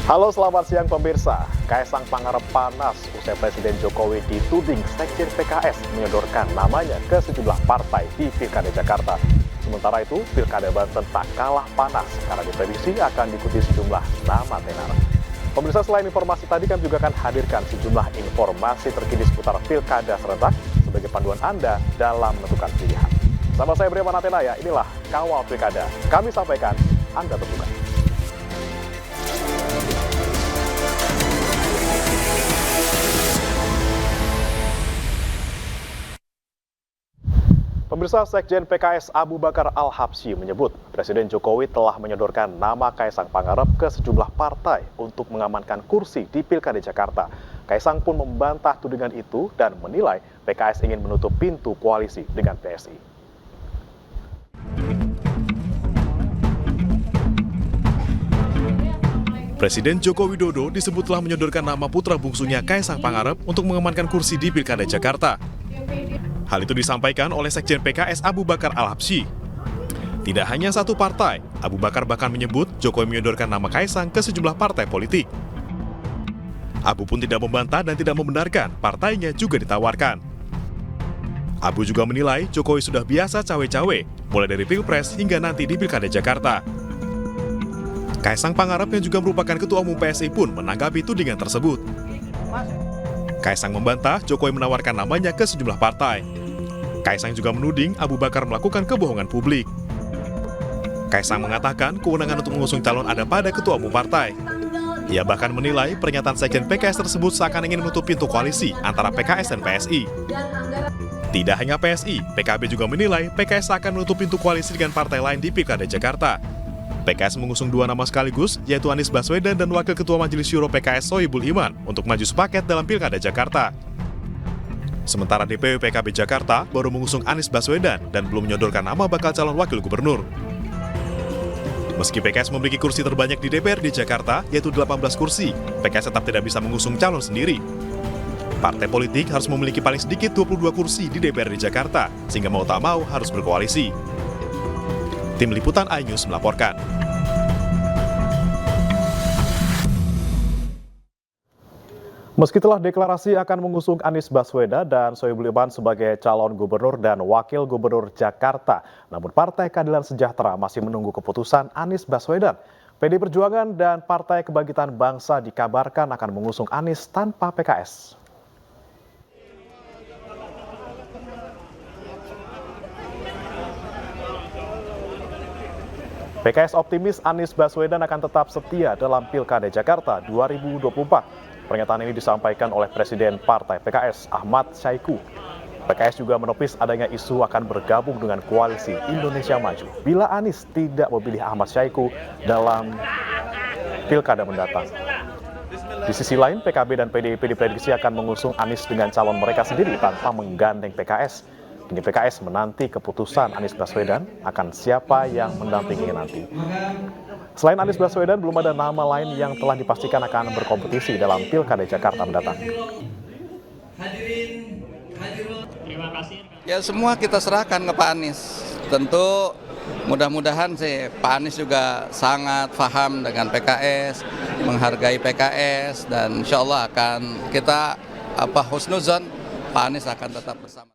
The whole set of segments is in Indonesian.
Halo, selamat siang pemirsa. Kaisang Pangarep panas usai Presiden Jokowi dituding Sekjen PKS menyodorkan namanya ke sejumlah partai di Pilkada Jakarta. Sementara itu, Pilkada Banten tak kalah panas karena diprediksi akan diikuti sejumlah nama tenar. Pemirsa, selain informasi tadi, kami juga akan hadirkan sejumlah informasi terkini seputar Pilkada serentak sebagai panduan Anda dalam menentukan pilihan. Sama saya Breman Atenaya, inilah Kawal Pilkada. Kami sampaikan, Anda tentukan. Pemirsa, Sekjen PKS Abu Bakar Al-Habsyi menyebut Presiden Jokowi telah menyodorkan nama Kaisang Pangarep ke sejumlah partai untuk mengamankan kursi di Pilkada Jakarta. Kaisang pun membantah tudingan itu dan menilai PKS ingin menutup pintu koalisi dengan PSI. Presiden Joko Widodo disebut telah menyodorkan nama putra bungsunya Kaisang Pangarep untuk mengamankan kursi di Pilkada Jakarta. Hal itu disampaikan oleh Sekjen PKS Abu Bakar Al-Habsyi. Tidak hanya satu partai, Abu Bakar bahkan menyebut Jokowi menyodorkan nama Kaisang ke sejumlah partai politik. Abu pun tidak membantah dan tidak membenarkan partainya juga ditawarkan. Abu juga menilai Jokowi sudah biasa cawe-cawe, mulai dari Pilpres hingga nanti di Pilkada Jakarta. Kaisang Pangarep yang juga merupakan Ketua Umum PSI pun menanggapi tudingan tersebut. Kaisang membantah Jokowi menawarkan namanya ke sejumlah partai. Kaisang juga menuding Abu Bakar melakukan kebohongan publik. Kaisang mengatakan kewenangan untuk mengusung calon ada pada Ketua Umum partai. Ia bahkan menilai pernyataan Sekjen PKS tersebut seakan ingin menutup pintu koalisi antara PKS dan PSI. Tidak hanya PSI, PKB juga menilai PKS akan menutup pintu koalisi dengan partai lain di Pilkada Jakarta. PKS mengusung dua nama sekaligus, yaitu Anies Baswedan dan Wakil Ketua Majelis Syuro PKS Sohibul Iman untuk maju sepaket dalam Pilkada Jakarta. Sementara DPW PKB Jakarta baru mengusung Anies Baswedan dan belum menyodorkan nama bakal calon wakil gubernur. Meski PKS memiliki kursi terbanyak di DPR di Jakarta, yaitu 18 kursi, PKS tetap tidak bisa mengusung calon sendiri. Partai politik harus memiliki paling sedikit 22 kursi di DPR di Jakarta, sehingga mau tak mau harus berkoalisi. Tim Liputan iNews melaporkan. Meski telah deklarasi akan mengusung Anies Baswedan dan Sohibul Iman sebagai calon gubernur dan wakil gubernur Jakarta, namun Partai Keadilan Sejahtera masih menunggu keputusan Anies Baswedan. PDI Perjuangan dan Partai Kebangkitan Bangsa dikabarkan akan mengusung Anies tanpa PKS. PKS optimis Anies Baswedan akan tetap setia dalam Pilkada Jakarta 2024. Pernyataan ini disampaikan oleh Presiden Partai PKS Ahmad Saiku. PKS juga menepis adanya isu akan bergabung dengan koalisi Indonesia Maju bila Anies tidak memilih Ahmad Saiku dalam Pilkada mendatang. Di sisi lain, PKB dan PDIP diprediksi akan mengusung Anies dengan calon mereka sendiri tanpa menggandeng PKS. Kini PKS menanti keputusan Anies Baswedan akan siapa yang mendampingi nanti. Selain Anies Baswedan, belum ada nama lain yang telah dipastikan akan berkompetisi dalam Pilkada Jakarta mendatang. Ya, semua kita serahkan ke Pak Anies. Tentu mudah-mudahan sih Pak Anies juga sangat paham dengan PKS, menghargai PKS, dan insya Allah akan kita husnuzon Pak Anies akan tetap bersama.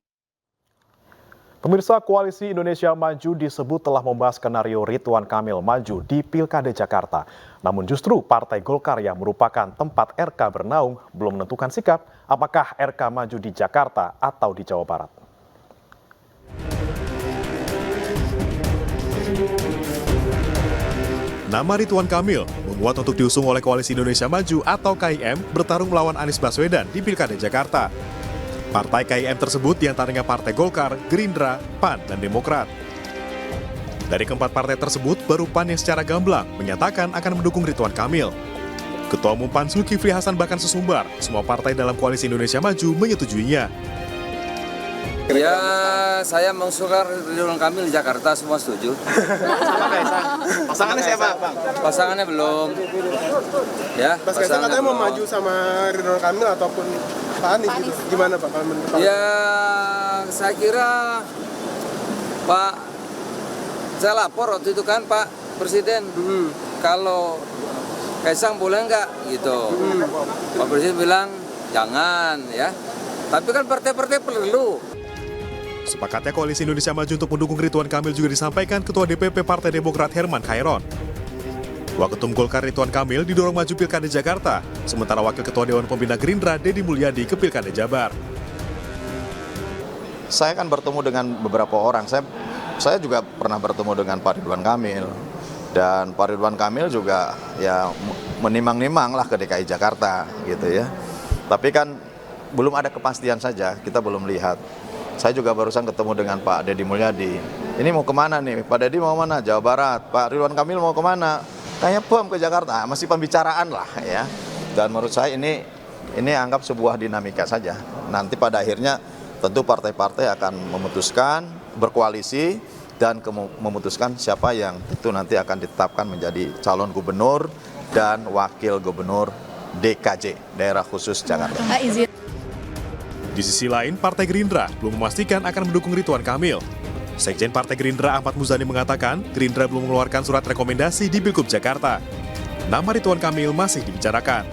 Pemirsa, Koalisi Indonesia Maju disebut telah membahas skenario Ridwan Kamil maju di Pilkada Jakarta. Namun justru Partai Golkar yang merupakan tempat RK bernaung belum menentukan sikap apakah RK maju di Jakarta atau di Jawa Barat. Nama Ridwan Kamil menguat untuk diusung oleh Koalisi Indonesia Maju atau KIM bertarung melawan Anies Baswedan di Pilkada Jakarta. Partai KIM tersebut diantaranya Partai Golkar, Gerindra, PAN, dan Demokrat. Dari keempat partai tersebut, baru PAN yang secara gamblang menyatakan akan mendukung Ridwan Kamil. Ketua Umum PAN Zulkifli Hasan bahkan sesumbar, semua partai dalam Koalisi Indonesia Maju menyetujuinya. Ya, saya mengusulkan Ridwan Kamil di Jakarta, semua setuju. Pasangannya siapa, Bang? Pasangannya belum. Ya, Mas Kaisang katanya mau maju sama Ridwan Kamil ataupun Pak Anies gitu. Gimana Pak kalau menurut Pak? Ya, saya kira Pak, saya lapor waktu itu kan Pak Presiden, kalau Kaisang boleh nggak gitu. Pak Presiden bilang jangan ya. Tapi kan partai-partai perlu. Sepakatnya Koalisi Indonesia Maju untuk mendukung Ridwan Kamil juga disampaikan Ketua DPP Partai Demokrat Herman Khairon. Waketum Golkar Ridwan Kamil didorong maju Pilkada Jakarta, sementara Wakil Ketua Dewan Pembina Gerindra Deddy Mulyadi ke Pilkada Jabar. Saya kan bertemu dengan beberapa orang. Saya juga pernah bertemu dengan Pak Ridwan Kamil. Dan Pak Ridwan Kamil juga ya menimang-nimang lah ke DKI Jakarta gitu ya. Tapi kan belum ada kepastian saja, kita belum lihat. Saya juga barusan ketemu dengan Pak Deddy Mulyadi. Ini mau kemana nih? Pak Deddy mau mana? Jawa Barat. Pak Ridwan Kamil mau kemana? Kayaknya ke Jakarta. Masih pembicaraan lah ya. Dan menurut saya ini anggap sebuah dinamika saja. Nanti pada akhirnya tentu partai-partai akan memutuskan berkoalisi dan memutuskan siapa yang itu nanti akan ditetapkan menjadi calon gubernur dan wakil gubernur DKJ, Daerah Khusus Jakarta. Di sisi lain, Partai Gerindra belum memastikan akan mendukung Ridwan Kamil. Sekjen Partai Gerindra Ahmad Muzani mengatakan Gerindra belum mengeluarkan surat rekomendasi di Pilgub Jakarta. Nama Ridwan Kamil masih dibicarakan.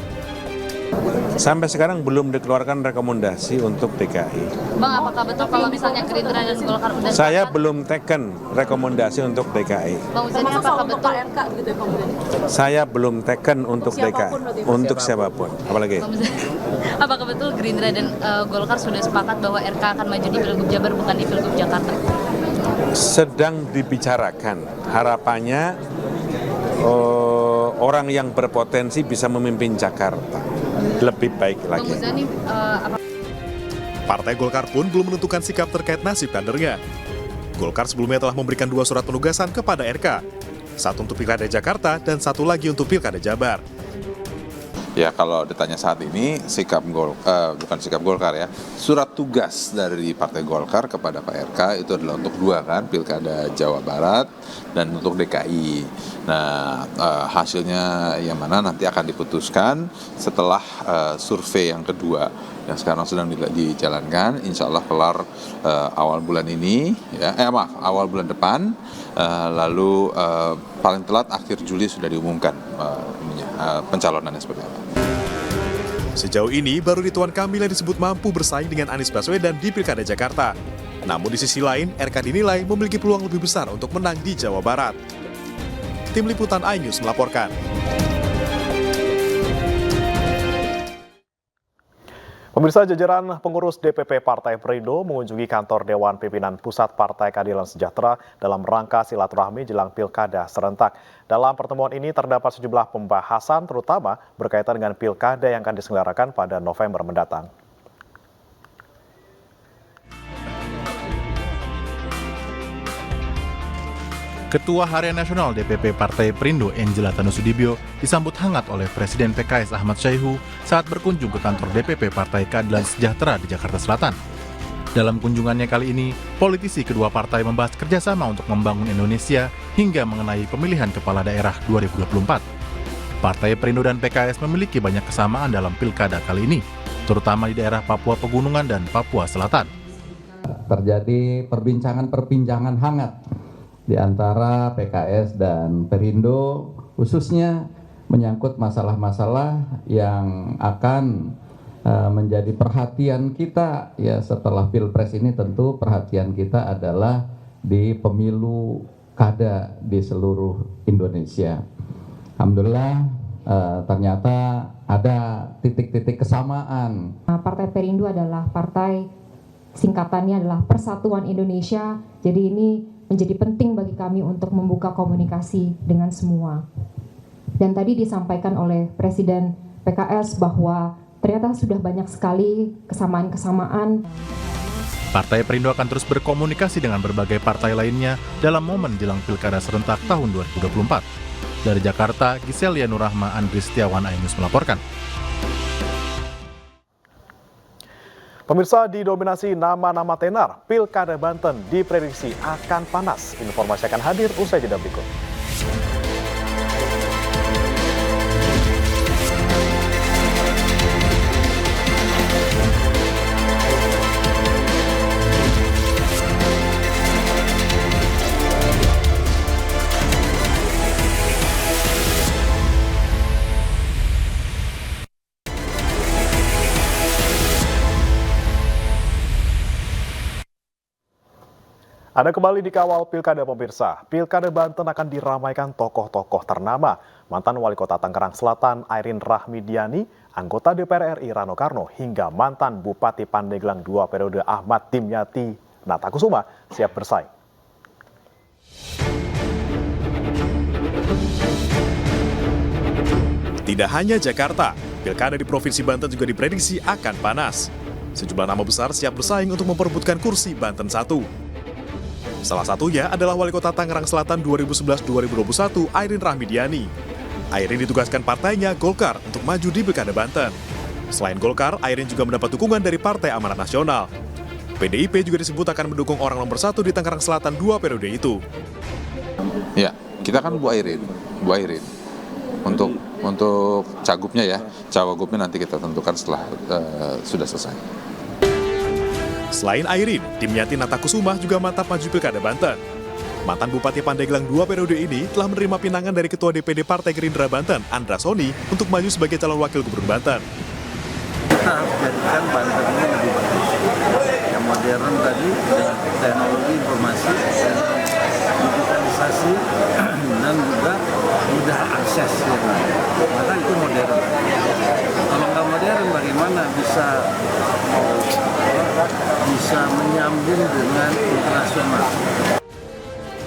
Sampai sekarang belum dikeluarkan rekomendasi untuk DKI. Bang, apakah betul kalau misalnya Gerindra dan Golkar udah Saya sepakat? belum teken rekomendasi untuk DKI. Bang Muzani, apakah betul? Saya belum teken untuk DKI, untuk siapapun. Apalagi? Bang Muzani, apakah betul Gerindra dan Golkar sudah sepakat bahwa RK akan maju di Pilgub Jabar bukan di Pilgub Jakarta? Sedang dibicarakan. Harapannya orang yang berpotensi bisa memimpin Jakarta. Lebih baik Bang lagi. Muzani, Partai Golkar pun belum menentukan sikap terkait nasib kadernya. Golkar sebelumnya telah memberikan 2 surat penugasan kepada RK. Satu untuk Pilkada Jakarta dan satu lagi untuk Pilkada Jabar. Ya kalau ditanya saat ini bukan sikap Golkar ya, surat tugas dari Partai Golkar kepada Pak RK itu adalah untuk 2 kan, Pilkada Jawa Barat dan untuk DKI. Nah hasilnya yang mana nanti akan diputuskan setelah survei yang kedua yang sekarang sedang dijalankan, insya Allah kelar awal bulan ini, awal bulan depan, lalu paling telat akhir Juli sudah diumumkan pencalonannya seperti apa. Sejauh ini, baru Ridwan Kamil yang disebut mampu bersaing dengan Anies Baswedan di Pilkada Jakarta. Namun di sisi lain, RK dinilai memiliki peluang lebih besar untuk menang di Jawa Barat. Tim Liputan iNews melaporkan. Pemirsa, jajaran pengurus DPP Partai Perindo mengunjungi kantor Dewan Pimpinan Pusat Partai Keadilan Sejahtera dalam rangka silaturahmi jelang Pilkada serentak. Dalam pertemuan ini terdapat sejumlah pembahasan terutama berkaitan dengan Pilkada yang akan diselenggarakan pada November mendatang. Ketua Harian Nasional DPP Partai Perindo Angela Tanusudibyo disambut hangat oleh Presiden PKS Ahmad Syaihu saat berkunjung ke kantor DPP Partai Keadilan Sejahtera di Jakarta Selatan. Dalam kunjungannya kali ini, politisi kedua partai membahas kerjasama untuk membangun Indonesia hingga mengenai pemilihan kepala daerah 2024. Partai Perindo dan PKS memiliki banyak kesamaan dalam pilkada kali ini, terutama di daerah Papua Pegunungan dan Papua Selatan. Terjadi perbincangan hangat di antara PKS dan Perindo, khususnya menyangkut masalah-masalah yang akan menjadi perhatian kita ya setelah Pilpres ini. Tentu perhatian kita adalah di pemilu kada di seluruh Indonesia. Alhamdulillah ternyata ada titik-titik kesamaan. Partai Perindo adalah partai, singkatannya adalah Persatuan Indonesia, jadi ini menjadi penting bagi kami untuk membuka komunikasi dengan semua. Dan tadi disampaikan oleh Presiden PKS bahwa ternyata sudah banyak sekali kesamaan-kesamaan. Partai Perindo akan terus berkomunikasi dengan berbagai partai lainnya dalam momen jelang Pilkada serentak tahun 2024. Dari Jakarta, Giselia Nurrahma, Andri Setiawan, iNews melaporkan. Pemirsa, didominasi nama-nama tenar, Pilkada Banten diprediksi akan panas. Informasi akan hadir usai jeda berikut. Anda kembali di Kawal Pilkada pemirsa. Pilkada Banten akan diramaikan tokoh-tokoh ternama. Mantan Wali Kota Tangerang Selatan Airin Rahmidiani, anggota DPR RI Rano Karno, hingga mantan Bupati Pandeglang 2 periode Ahmad Dimyati Natakusuma siap bersaing. Tidak hanya Jakarta, pilkada di Provinsi Banten juga diprediksi akan panas. Sejumlah nama besar siap bersaing untuk memperebutkan kursi Banten 1. Salah satunya adalah Wali Kota Tangerang Selatan 2011-2021, Airin Rahmidiani. Airin ditugaskan partainya Golkar untuk maju di Pilkada Banten. Selain Golkar, Airin juga mendapat dukungan dari Partai Amanat Nasional. PDIP juga disebut akan mendukung orang nomor 1 di Tangerang Selatan 2 periode itu. Ya, kita kan Bu Airin. Untuk cagupnya ya, cawagupnya nanti kita tentukan setelah sudah selesai. Selain Airin, Dimyati Natakusuma juga mantap maju Pilkada Banten. Mantan Bupati Pandeglang 2 periode ini telah menerima pinangan dari Ketua DPD Partai Gerindra Banten, Andra Soni, untuk maju sebagai calon wakil gubernur Banten. Kita harus jadikan Banten ini lebih bagus. Yang modern tadi, dengan teknologi informasi, digitalisasi, dan juga mudah akses. Maka itu modern. Kalau nggak modern, bagaimana bisa menyambung dengan internasional.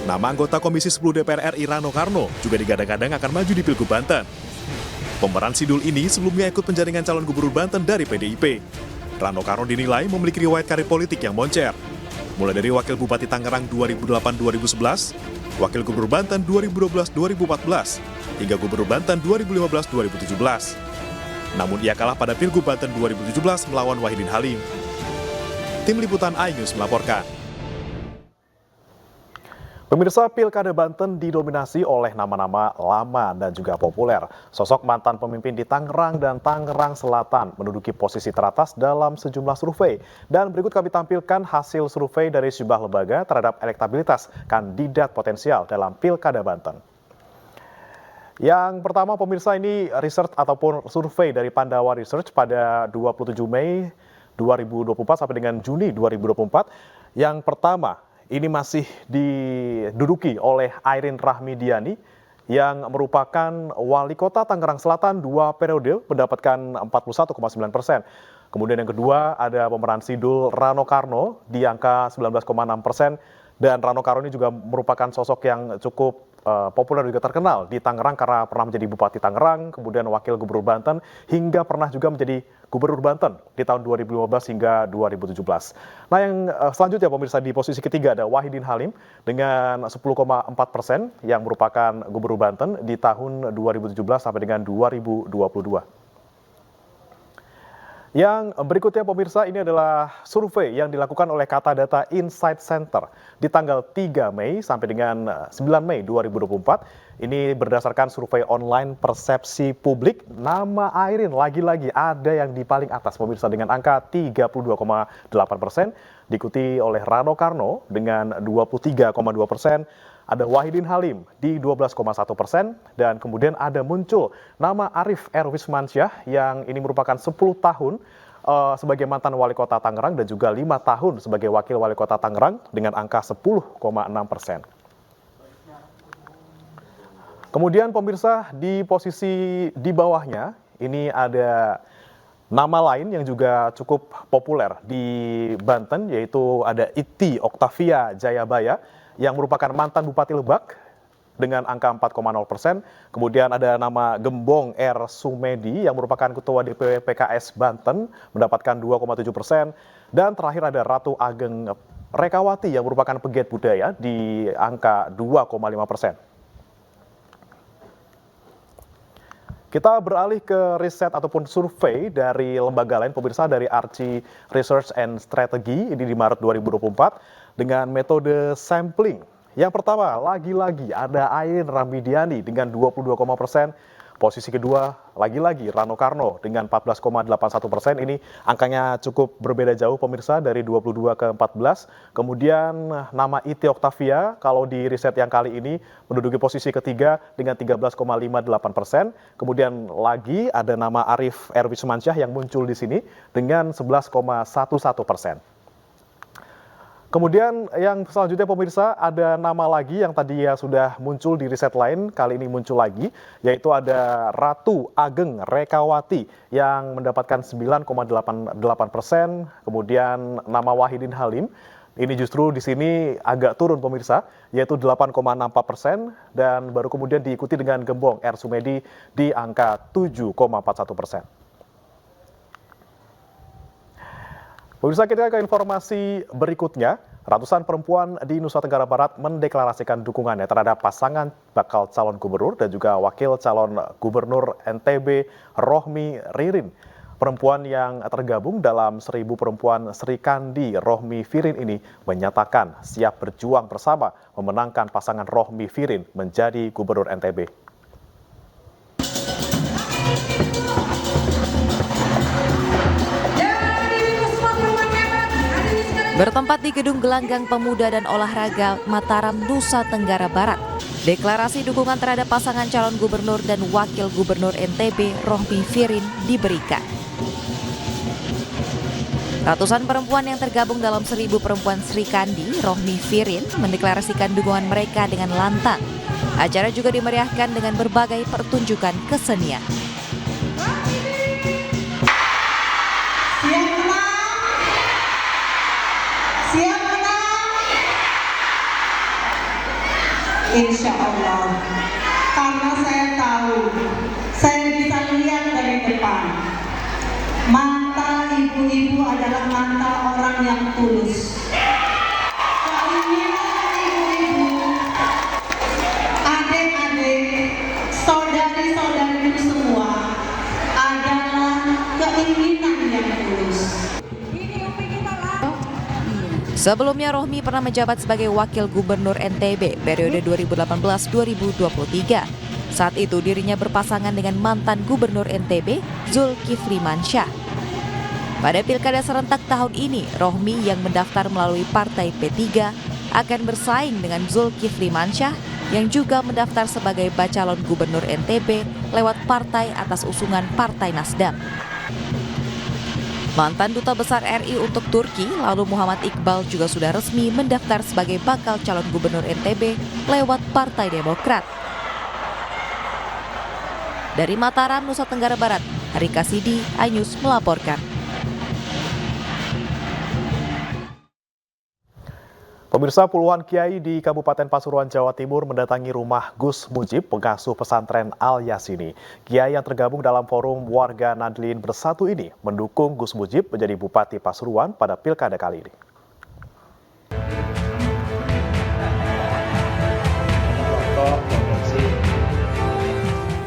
Nama anggota Komisi 10 DPR RI Rano Karno juga digadang-gadang akan maju di Pilgub Banten. Pemeran Sidul ini sebelumnya ikut penjaringan calon gubernur Banten dari PDIP. Rano Karno dinilai memiliki riwayat karir politik yang moncer. Mulai dari Wakil Bupati Tangerang 2008-2011, Wakil Gubernur Banten 2012-2014, hingga Gubernur Banten 2015-2017. Namun ia kalah pada Pilgub Banten 2017 melawan Wahidin Halim. Tim Liputan iNews melaporkan. Pemirsa, Pilkada Banten didominasi oleh nama-nama lama dan juga populer. Sosok mantan pemimpin di Tangerang dan Tangerang Selatan menduduki posisi teratas dalam sejumlah survei. Dan berikut kami tampilkan hasil survei dari sejumlah lembaga terhadap elektabilitas kandidat potensial dalam Pilkada Banten. Yang pertama pemirsa, ini research ataupun survei dari Pandawa Research pada 27 Mei 2024 sampai dengan Juni 2024. Yang pertama, ini masih diduduki oleh Airin Rahmidiani yang merupakan Wali Kota Tangerang Selatan 2 periode mendapatkan 41,9%. Kemudian yang kedua ada pemeran Sidul Rano Karno di angka 19,6%. Dan Rano Karno ini juga merupakan sosok yang cukup populer juga terkenal di Tangerang karena pernah menjadi Bupati Tangerang, kemudian Wakil Gubernur Banten, hingga pernah juga menjadi Gubernur Banten di tahun 2015 hingga 2017. Nah yang selanjutnya pemirsa, di posisi ketiga ada Wahidin Halim dengan 10,4% yang merupakan Gubernur Banten di tahun 2017 sampai dengan 2022. Yang berikutnya pemirsa, ini adalah survei yang dilakukan oleh Kata Data Insight Center di tanggal 3 Mei sampai dengan 9 Mei 2024. Ini berdasarkan survei online persepsi publik. Nama Airin lagi-lagi ada yang di paling atas pemirsa dengan angka 32,8%, diikuti oleh Rano Karno dengan 23,2%. Ada Wahidin Halim di 12,1%, dan kemudian ada muncul nama Arief Erwismansyah yang ini merupakan 10 tahun sebagai mantan Wali Kota Tangerang dan juga 5 tahun sebagai Wakil Wali Kota Tangerang dengan angka 10,6%. Kemudian pemirsa, di posisi di bawahnya ini ada nama lain yang juga cukup populer di Banten, yaitu ada Iti Oktavia Jayabaya yang merupakan mantan Bupati Lebak dengan angka 4,0%. Kemudian ada nama Gembong R. Sumedi yang merupakan Ketua DPW PKS Banten mendapatkan 2,7%. Dan terakhir ada Ratu Ageng Rekawati yang merupakan pegiat budaya di angka 2,5%. Kita beralih ke riset ataupun survei dari lembaga lain pemirsa, dari Archie Research and Strategy ini di Maret 2024 dengan metode sampling. Yang pertama, lagi-lagi ada Airin Rahmidiani dengan 22,%. Posisi kedua, lagi-lagi Rano Karno dengan 14,81%. Ini angkanya cukup berbeda jauh pemirsa, dari 22 ke 14. Kemudian nama Iti Oktavia kalau di riset yang kali ini menduduki posisi ketiga dengan 13,58%. Kemudian lagi ada nama Arief Erwismansyah yang muncul di sini dengan 11,11%. Kemudian yang selanjutnya pemirsa, ada nama lagi yang tadi ya sudah muncul di riset lain, kali ini muncul lagi, yaitu ada Ratu Ageng Rekawati yang mendapatkan 9,88%, kemudian nama Wahidin Halim, ini justru di sini agak turun pemirsa, yaitu 8,64%, dan baru kemudian diikuti dengan Gembong R. Sumedi di angka 7,41%. Pemirsa, kita ke informasi berikutnya. Ratusan perempuan di Nusa Tenggara Barat mendeklarasikan dukungannya terhadap pasangan bakal calon gubernur dan juga wakil calon gubernur NTB Rohmi Ririn. Perempuan yang tergabung dalam 1000 perempuan Sri Kandi Rohmi Firin ini menyatakan siap berjuang bersama memenangkan pasangan Rohmi Firin menjadi gubernur NTB. Bertempat di Gedung Gelanggang Pemuda dan Olahraga Mataram, Nusa Tenggara Barat, deklarasi dukungan terhadap pasangan calon gubernur dan wakil gubernur NTB Rohmi Firin diberikan. Ratusan perempuan yang tergabung dalam 1000 perempuan Sri Kandi Rohmi Firin mendeklarasikan dukungan mereka dengan lantang. Acara juga dimeriahkan dengan berbagai pertunjukan kesenian. Siap menang? Insya Allah. Karena saya tahu, saya bisa lihat dari depan. Mata ibu-ibu adalah mata orang yang tulus. Keinginan ibu-ibu, adik-adik, saudari-saudari semua adalah keinginan yang tulus. Sebelumnya Rohmi pernah menjabat sebagai wakil gubernur NTB periode 2018-2023. Saat itu dirinya berpasangan dengan mantan gubernur NTB Zulkifli Mansyah. Pada pilkada serentak tahun ini, Rohmi yang mendaftar melalui partai P3 akan bersaing dengan Zulkifli Mansyah yang juga mendaftar sebagai bacalon gubernur NTB lewat partai atas usungan Partai Nasdem. Mantan Duta Besar RI untuk Turki, lalu Muhammad Iqbal juga sudah resmi mendaftar sebagai bakal calon gubernur NTB lewat Partai Demokrat. Dari Mataram, Nusa Tenggara Barat, Harika Sidi, iNews melaporkan. Pemirsa, puluhan kiai di Kabupaten Pasuruan, Jawa Timur mendatangi rumah Gus Mujib, pengasuh pesantren Al-Yasini. Kiai yang tergabung dalam forum warga Nadlin Bersatu ini mendukung Gus Mujib menjadi Bupati Pasuruan pada pilkada kali ini.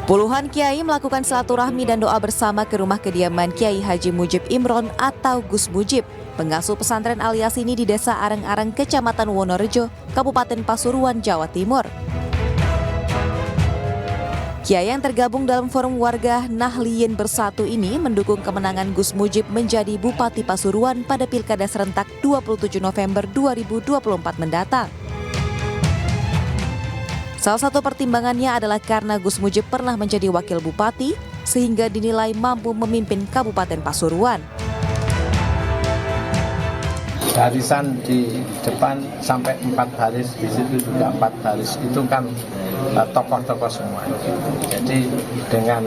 Puluhan kiai melakukan silaturahmi dan doa bersama ke rumah kediaman Kiai Haji Mujib Imron atau Gus Mujib, pengasuh pesantren Al-Yasini di Desa Areng-Areng, Kecamatan Wonorejo, Kabupaten Pasuruan, Jawa Timur. Kiai yang tergabung dalam forum warga Nahdlin Bersatu ini mendukung kemenangan Gus Mujib menjadi Bupati Pasuruan pada Pilkada serentak 27 November 2024 mendatang. Salah satu pertimbangannya adalah karena Gus Mujib pernah menjadi wakil bupati sehingga dinilai mampu memimpin Kabupaten Pasuruan. Barisan di depan sampai 4 baris, di situ juga 4 baris, itu kan tokoh-tokoh semua. Jadi dengan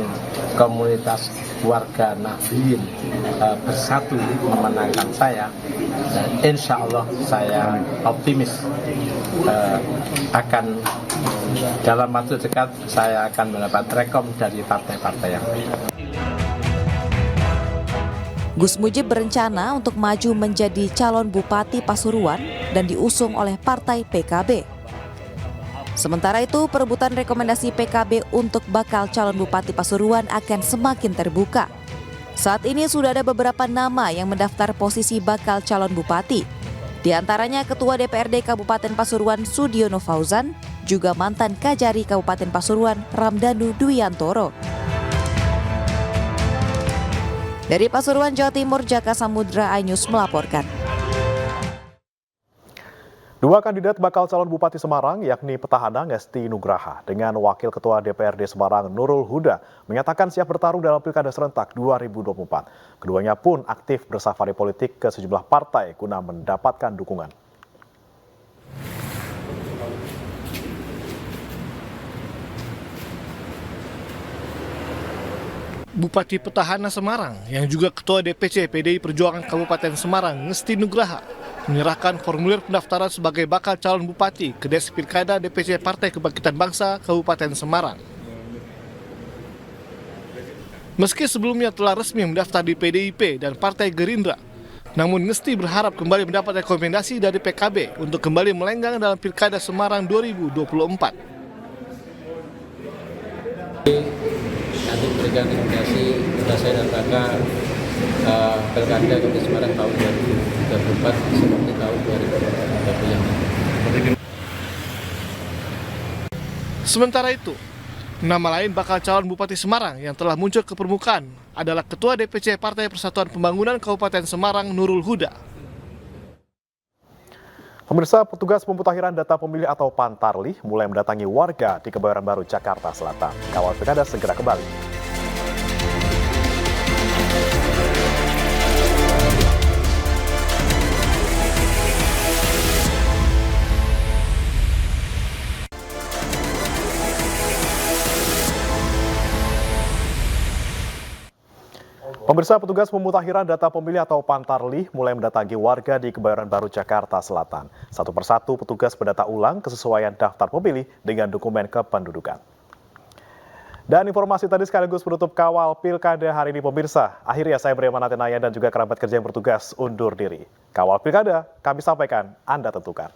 komunitas warga Nahdlin Bersatu memenangkan saya, insya Allah saya optimis akan dalam waktu dekat saya akan mendapat rekom dari partai-partai yang lain. Gus Mujib berencana untuk maju menjadi calon Bupati Pasuruan dan diusung oleh Partai PKB. Sementara itu, perebutan rekomendasi PKB untuk bakal calon Bupati Pasuruan akan semakin terbuka. Saat ini sudah ada beberapa nama yang mendaftar posisi bakal calon bupati. Di antaranya Ketua DPRD Kabupaten Pasuruan Sudiono Fauzan, juga mantan Kajari Kabupaten Pasuruan Ramdhanu Dwiantoro. Dari Pasuruan, Jawa Timur, Jaka Samudra, iNews melaporkan. Dua kandidat bakal calon Bupati Semarang, yakni petahana Ngesti Nugraha dengan Wakil Ketua DPRD Semarang Nurul Huda, menyatakan siap bertarung dalam Pilkada serentak 2024. Keduanya pun aktif bersafari politik ke sejumlah partai guna mendapatkan dukungan. Bupati Petahana Semarang yang juga Ketua DPC PDI Perjuangan Kabupaten Semarang Ngesti Nugraha menyerahkan formulir pendaftaran sebagai bakal calon bupati ke Des Pilkada DPC Partai Kebangkitan Bangsa Kabupaten Semarang. Meski sebelumnya telah resmi mendaftar di PDIP dan Partai Gerindra, namun Ngesti berharap kembali mendapat rekomendasi dari PKB untuk kembali melenggang dalam Pilkada Semarang 2024. Nanti berikan rekomendasi kepada saya dan kakak Pilkada Kabupaten Semarang tahun 2024 seperti tahun 2020. Sementara itu, nama lain bakal calon Bupati Semarang yang telah muncul ke permukaan adalah Ketua DPC Partai Persatuan Pembangunan Kabupaten Semarang Nurul Huda. Pemirsa, petugas pemutakhiran data pemilih atau Pantarlih mulai mendatangi warga di Kebayoran Baru, Jakarta Selatan. Kawal Pilkada segera kembali. Pemirsa, petugas pemutakhiran data pemilih atau Pantarlih mulai mendatangi warga di Kebayoran Baru, Jakarta Selatan. Satu persatu petugas mendata ulang kesesuaian daftar pemilih dengan dokumen kependudukan. Dan informasi tadi sekaligus menutup Kawal Pilkada hari ini, pemirsa. Akhirnya saya Brian Manatenaya dan juga kerabat kerja yang bertugas undur diri. Kawal Pilkada kami sampaikan, Anda tentukan.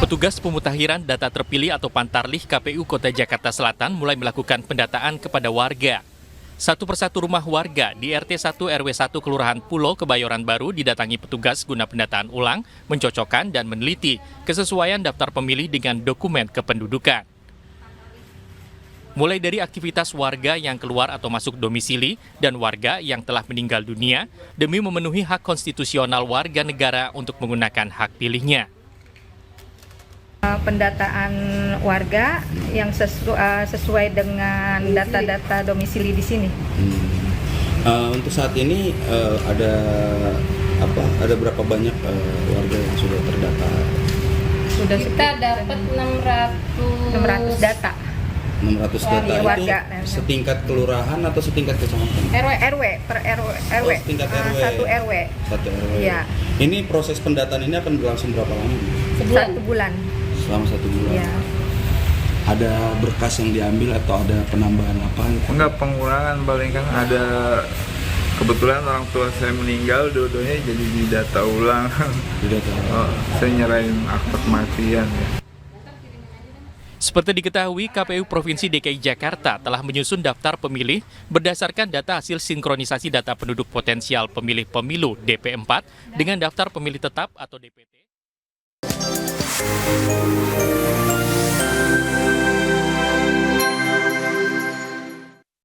Petugas pemutakhiran data terpilih atau Pantarlih KPU Kota Jakarta Selatan mulai melakukan pendataan kepada warga. Satu persatu rumah warga di RT 1 RW 1 Kelurahan Pulo Kebayoran Baru didatangi petugas guna pendataan ulang, mencocokkan dan meneliti kesesuaian daftar pemilih dengan dokumen kependudukan. Mulai dari aktivitas warga yang keluar atau masuk domisili dan warga yang telah meninggal dunia demi memenuhi hak konstitusional warga negara untuk menggunakan hak pilihnya. Pendataan warga yang sesuai dengan data-data domisili di sini. Untuk saat ini ada berapa banyak warga yang sudah terdata? Kita dapat 600 data. 600 data itu warga. Setingkat kelurahan atau setingkat kecamatan? RW per RW. Oh, setingkat RW. Satu RW. Iya. Ini proses pendataan ini akan berlangsung berapa lama? Satu bulan. Selama 1 bulan. Ya. Ada berkas yang diambil atau ada penambahan apa? Enggak, pengurangan paling kan ada. Kebetulan orang tua saya meninggal, dua-duanya jadi didata ulang. Didata ulang. Saya nyerahin akta kematian ya. Seperti diketahui, KPU Provinsi DKI Jakarta telah menyusun daftar pemilih berdasarkan data hasil sinkronisasi data penduduk potensial pemilih pemilu DP4 dengan daftar pemilih tetap atau DPT.